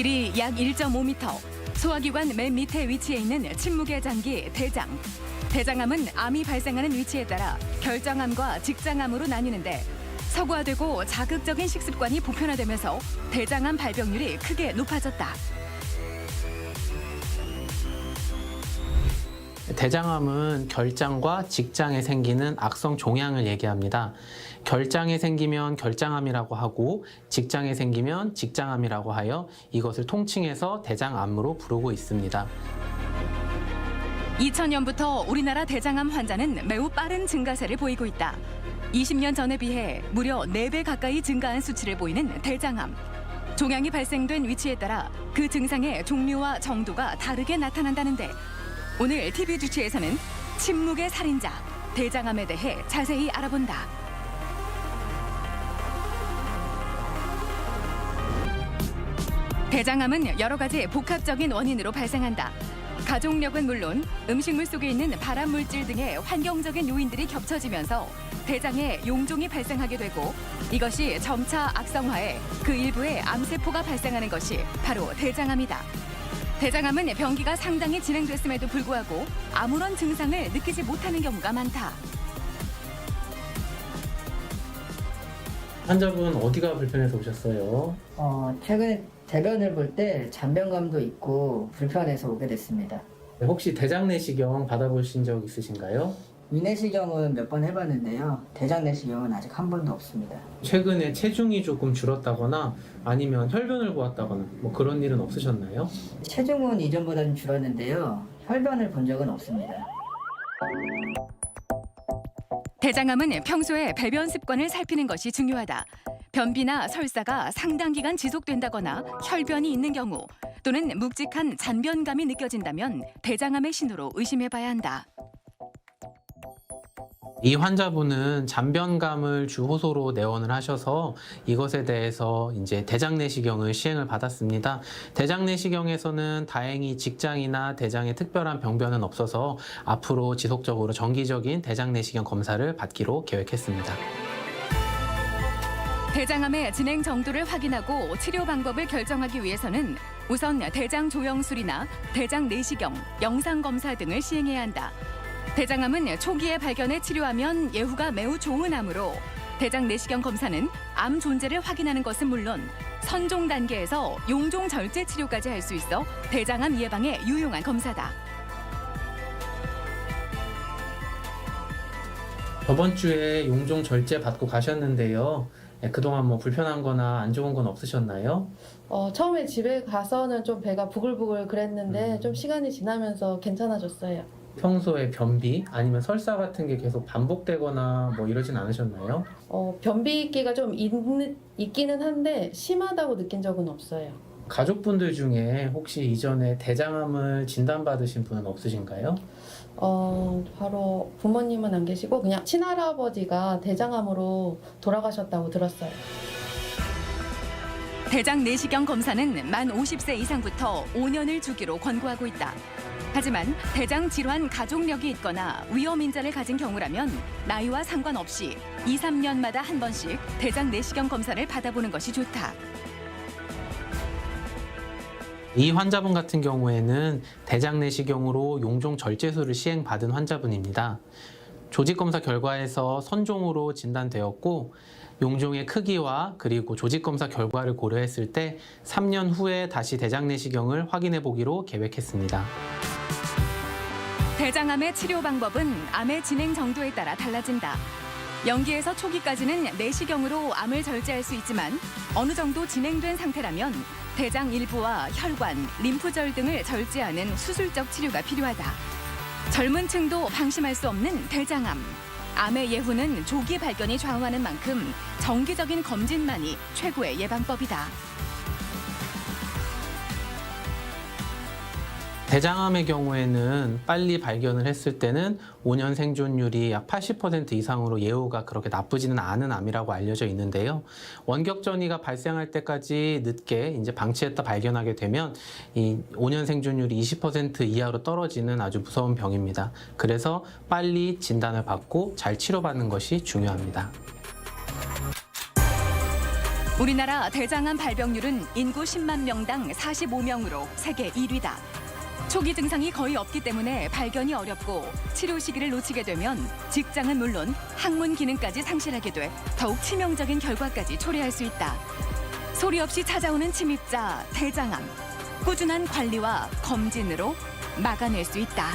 길이 약 1.5m, 소화기관 맨 밑에 위치해 있는 침묵의 장기 대장. 대장암은 암이 발생하는 위치에 따라 결장암과 직장암으로 나뉘는데 서구화되고 자극적인 식습관이 보편화되면서 대장암 발병률이 크게 높아졌다. 대장암은 결장과 직장에 생기는 악성 종양을 얘기합니다. 결장에 생기면 결장암이라고 하고 직장에 생기면 직장암이라고 하여 이것을 통칭해서 대장암으로 부르고 있습니다. 2000년부터 우리나라 대장암 환자는 매우 빠른 증가세를 보이고 있다. 20년 전에 비해 무려 4배 가까이 증가한 수치를 보이는 대장암. 종양이 발생된 위치에 따라 그 증상의 종류와 정도가 다르게 나타난다는데 오늘 TV 주치에서는 침묵의 살인자, 대장암에 대해 자세히 알아본다. 대장암은 여러 가지 복합적인 원인으로 발생한다. 가족력은 물론 음식물 속에 있는 발암물질 등의 환경적인 요인들이 겹쳐지면서 대장에 용종이 발생하게 되고 이것이 점차 악성화해 그 일부에 암세포가 발생하는 것이 바로 대장암이다. 대장암은 병기가 상당히 진행됐음에도 불구하고 아무런 증상을 느끼지 못하는 경우가 많다. 환자분 어디가 불편해서 오셨어요? 최근에 대변을 볼 때 잔변감도 있고 불편해서 오게 됐습니다. 혹시 대장 내시경 받아보신 적 있으신가요? 위내시경은 몇 번 해봤는데요. 대장 내시경은 아직 한 번도 없습니다. 최근에 체중이 조금 줄었다거나 아니면 혈변을 보았다거나 뭐 그런 일은 없으셨나요? 체중은 이전보다 좀 줄었는데요. 혈변을 본 적은 없습니다. 대장암은 평소에 배변 습관을 살피는 것이 중요하다. 변비나 설사가 상당 기간 지속된다거나 혈변이 있는 경우 또는 묵직한 잔변감이 느껴진다면 대장암의 신호로 의심해봐야 한다. 이 환자분은 잔변감을 주 호소로 내원을 하셔서 이것에 대해서 이제 대장 내시경을 시행을 받았습니다. 대장 내시경에서는 다행히 직장이나 대장에 특별한 병변은 없어서 앞으로 지속적으로 정기적인 대장 내시경 검사를 받기로 계획했습니다. 대장암의 진행 정도를 확인하고 치료 방법을 결정하기 위해서는 우선 대장 조영술이나 대장 내시경, 영상 검사 등을 시행해야 한다. 대장암은 초기에 발견해 치료하면 예후가 매우 좋은 암으로 대장 내시경 검사는 암 존재를 확인하는 것은 물론 선종 단계에서 용종 절제 치료까지 할 수 있어 대장암 예방에 유용한 검사다. 저번 주에 용종 절제 받고 가셨는데요. 그동안 뭐 불편한 거나 안 좋은 건 없으셨나요? 처음에 집에 가서는 좀 배가 부글부글 그랬는데 좀 시간이 지나면서 괜찮아졌어요. 평소에 변비 아니면 설사 같은 게 계속 반복되거나 뭐 이러진 않으셨나요? 변비기가 좀 있기는 한데 심하다고 느낀 적은 없어요. 가족분들 중에 혹시 이전에 대장암을 진단받으신 분은 없으신가요? 바로 부모님은 안 계시고 그냥 친할아버지가 대장암으로 돌아가셨다고 들었어요. 대장 내시경 검사는 만 50세 이상부터 5년을 주기로 권고하고 있다. 하지만 대장 질환 가족력이 있거나 위험 인자를 가진 경우라면 나이와 상관없이 2, 3년마다 한 번씩 대장 내시경 검사를 받아보는 것이 좋다. 이 환자분 같은 경우에는 대장 내시경으로 용종 절제술을 시행받은 환자분입니다. 조직검사 결과에서 선종으로 진단되었고 용종의 크기와 그리고 조직검사 결과를 고려했을 때 3년 후에 다시 대장 내시경을 확인해 보기로 계획했습니다. 대장암의 치료 방법은 암의 진행 정도에 따라 달라진다. 영기에서 초기까지는 내시경으로 암을 절제할 수 있지만 어느 정도 진행된 상태라면 대장 일부와 혈관, 림프절 등을 절제하는 수술적 치료가 필요하다. 젊은 층도 방심할 수 없는 대장암. 암의 예후는 조기 발견이 좌우하는 만큼 정기적인 검진만이 최고의 예방법이다. 대장암의 경우에는 빨리 발견을 했을 때는 5년 생존율이 약 80% 이상으로 예후가 그렇게 나쁘지는 않은 암이라고 알려져 있는데요. 원격 전이가 발생할 때까지 늦게 이제 방치했다 발견하게 되면 이 5년 생존율이 20% 이하로 떨어지는 아주 무서운 병입니다. 그래서 빨리 진단을 받고 잘 치료받는 것이 중요합니다. 우리나라 대장암 발병률은 인구 10만 명당 45명으로 세계 1위다. 초기 증상이 거의 없기 때문에 발견이 어렵고 치료 시기를 놓치게 되면 직장은 물론 학문 기능까지 상실하게 돼 더욱 치명적인 결과까지 초래할 수 있다. 소리 없이 찾아오는 침입자 대장암. 꾸준한 관리와 검진으로 막아낼 수 있다.